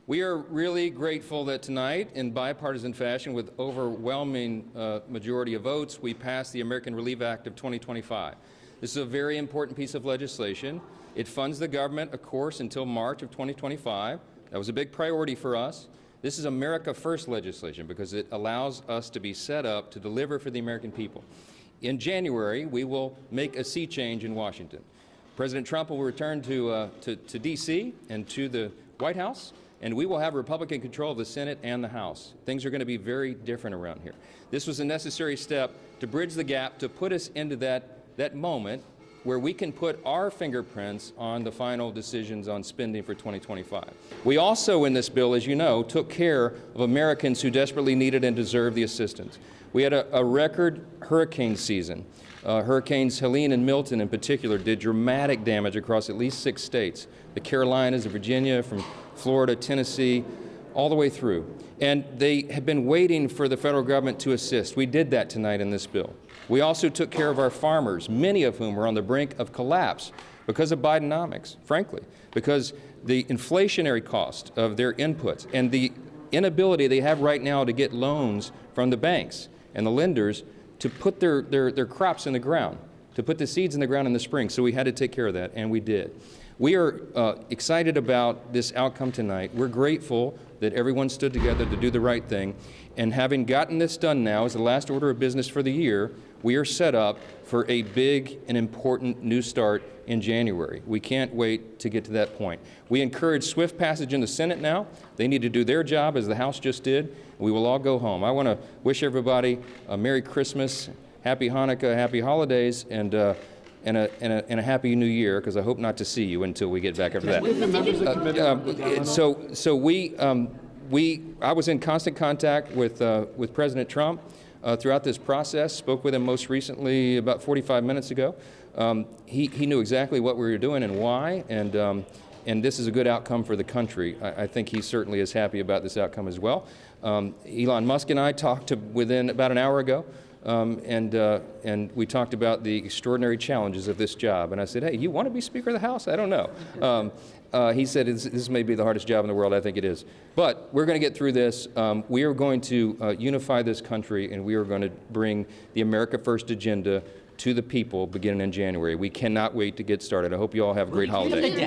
We are really grateful that tonight, in bipartisan fashion, with overwhelming majority of votes, we passed the American Relief Act of 2025. This is a very important piece of legislation. It funds the government, of course, until March of 2025. That was a big priority for us. This is America First legislation because it allows us to be set up to deliver for the American people. In January, we will make a sea change in Washington. President Trump will return to D.C. and to the White House, and we will have Republican control of the Senate and the House. Things are going to be very different around here. This was a necessary step to bridge the gap, to put us into that moment where we can put our fingerprints on the final decisions on spending for 2025. We also, in this bill, as you know, took care of Americans who desperately needed and deserved the assistance. We had a record hurricane season. Hurricanes Helene and Milton in particular did dramatic damage across at least 6 states. The Carolinas, Virginia, from Florida, Tennessee, all the way through. And they have been waiting for the federal government to assist. We did that tonight in this bill. We also took care of our farmers, many of whom were on the brink of collapse because of Bidenomics, frankly, because the inflationary cost of their inputs and the inability they have right now to get loans from the banks and the lenders to put their crops in the ground, to put the seeds in the ground in the spring. So we had to take care of that, and we did. We are excited about this outcome tonight. We're grateful that everyone stood together to do the right thing. And having gotten this done now as the last order of business for the year, we are set up for a big and important new start in January. We can't wait to get to that point. We encourage swift passage in the Senate now. They need to do their job as the House just did. We will all go home. I want to wish everybody a Merry Christmas, Happy Hanukkah, Happy Holidays, and a Happy New Year, because I hope not to see you until we get back after that. I was in constant contact with President Trump throughout this process, spoke with him most recently about 45 minutes ago. He knew exactly what we were doing and why, and this is a good outcome for the country. I think he certainly is happy about this outcome as well. Elon Musk and I talked within about an hour ago. And we talked about the extraordinary challenges of this job. And I said, hey, you want to be Speaker of the House? I don't know. He said, this may be the hardest job in the world. I think it is. But we're going to get through this. We are going to unify this country, and we are going to bring the America First agenda to the people beginning in January. We cannot wait to get started. I hope you all have a great holiday.